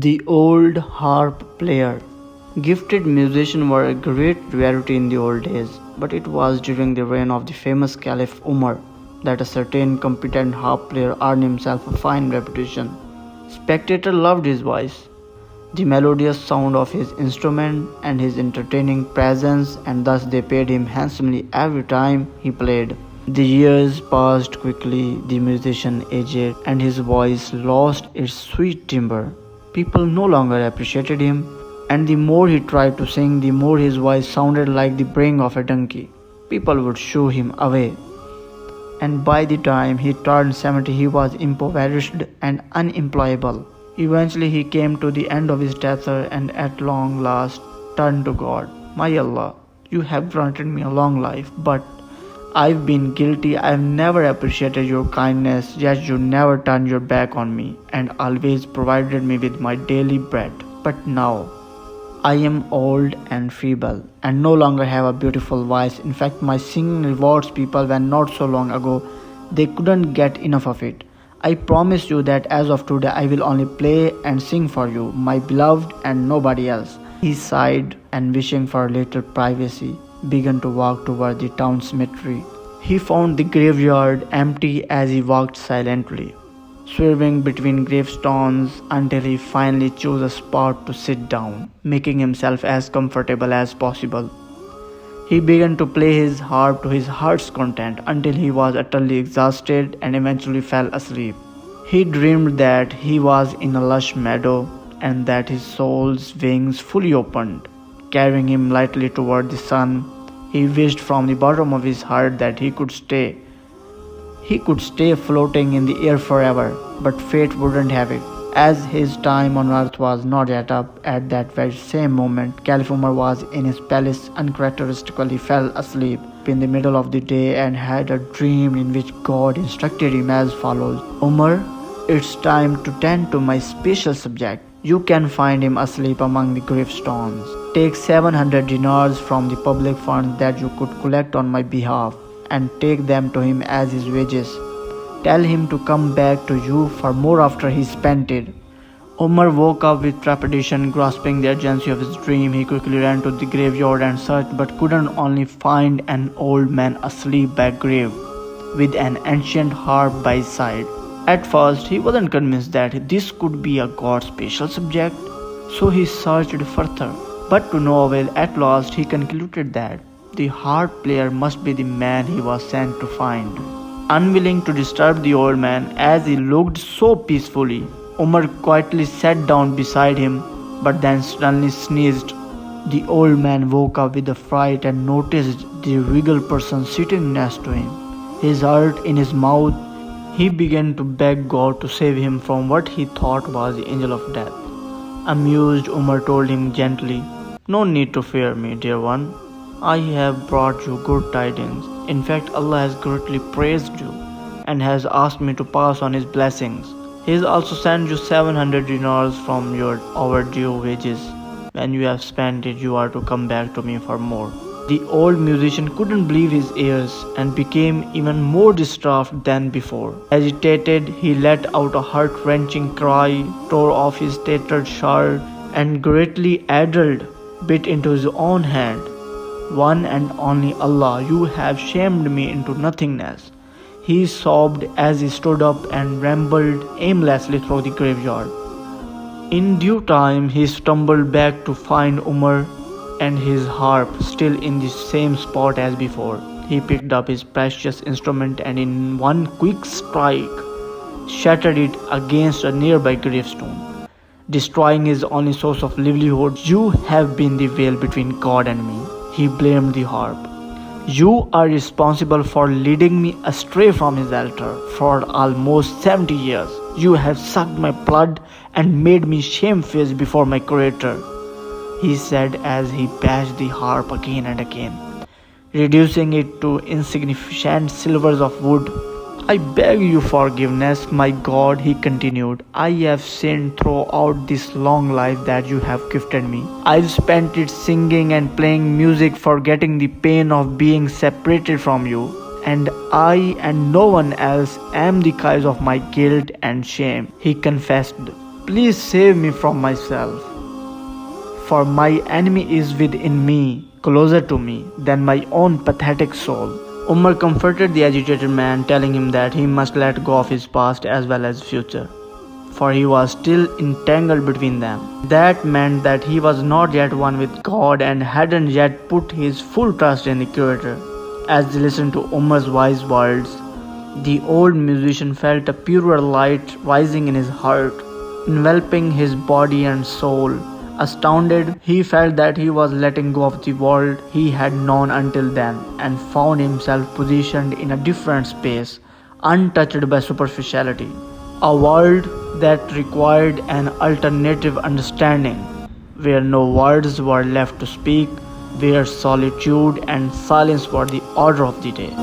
The old harp player. Gifted musicians were a great rarity in the old days, but it was during the reign of the famous Caliph Umer that a certain competent harp player earned himself a fine reputation. Spectators loved his voice, the melodious sound of his instrument, and his entertaining presence, and thus they paid him handsomely every time he played. The years passed quickly, the musician aged, and his voice lost its sweet timbre. People no longer appreciated him, and the more he tried to sing, the more his voice sounded like the braying of a donkey. People would shoo him away, and by the time he turned 70, he was impoverished and unemployable. Eventually, he came to the end of his tether and at long last turned to God. My Allah, you have granted me a long life, but I've been guilty. I've never appreciated your kindness, yet you never turned your back on me and always provided me with my daily bread. But now, I am old and feeble and no longer have a beautiful voice. In fact, my singing rewards people when not so long ago they couldn't get enough of it. I promise you that as of today I will only play and sing for you, my beloved, and nobody else. He sighed and wishing for a little privacy, began to walk toward the town cemetery. He found the graveyard empty as he walked silently, swerving between gravestones until he finally chose a spot to sit down, making himself as comfortable as possible. He began to play his harp to his heart's content until he was utterly exhausted and eventually fell asleep. He dreamed that he was in a lush meadow and that his soul's wings fully opened, carrying him lightly toward the sun. He wished from the bottom of his heart that he could stay floating in the air forever, but fate wouldn't have it. As his time on earth was not yet up, at that very same moment, Caliph Umer was in his palace. Uncharacteristically fell asleep in the middle of the day and had a dream in which God instructed him as follows: Umer, it's time to tend to my special subject. You can find him asleep among the gravestones. Take 700 dinars from the public funds that you could collect on my behalf and take them to him as his wages. Tell him to come back to you for more after he spent it. Umar woke up with trepidation, grasping the urgency of his dream. He quickly ran to the graveyard and searched, but couldn't only find an old man asleep by a grave, with an ancient harp by his side. At first, he wasn't convinced that this could be a God's special subject, so he searched further. But to no avail, at last he concluded that the harp player must be the man he was sent to find. Unwilling to disturb the old man as he looked so peacefully, Umar quietly sat down beside him, but then suddenly sneezed. The old man woke up with a fright and noticed the regal person sitting next to him. His heart in his mouth, he began to beg God to save him from what he thought was the angel of death. Amused, Umar told him gently, "No need to fear me, dear one. I have brought you good tidings. In fact, Allah has greatly praised you and has asked me to pass on His blessings. He has also sent you 700 dinars from your overdue wages. When you have spent it, you are to come back to me for more." The old musician couldn't believe his ears and became even more distraught than before. Agitated, he let out a heart-wrenching cry, tore off his tattered shirt, and greatly addled bit into his own hand. "One and only Allah, you have shamed me into nothingness," he sobbed as he stood up and rambled aimlessly through the graveyard. In due time, he stumbled back to find Umar and his harp still in the same spot as before. He picked up his precious instrument and in one quick strike shattered it against a nearby gravestone, destroying his only source of livelihood. "You have been the veil between God and me," he blamed the harp. "You are responsible for leading me astray from his altar for almost 70 years. You have sucked my blood and made me shamefaced before my Creator," he said as he bashed the harp again and again, reducing it to insignificant slivers of wood. "I beg your forgiveness, my God," he continued. "I have sinned throughout this long life that you have gifted me. I've spent it singing and playing music, forgetting the pain of being separated from you. And I and no one else am the cause of my guilt and shame," he confessed. Please save me from myself. For my enemy is within me, closer to me than my own pathetic soul. Umer comforted the agitated man, telling him that he must let go of his past as well as future, for he was still entangled between them. That meant that he was not yet one with God and hadn't yet put his full trust in the Creator. As they listened to Umer's wise words, the old musician felt a purer light rising in his heart, enveloping his body and soul. Astounded, he felt that he was letting go of the world he had known until then and found himself positioned in a different space, untouched by superficiality. A world that required an alternative understanding, where no words were left to speak, where solitude and silence were the order of the day.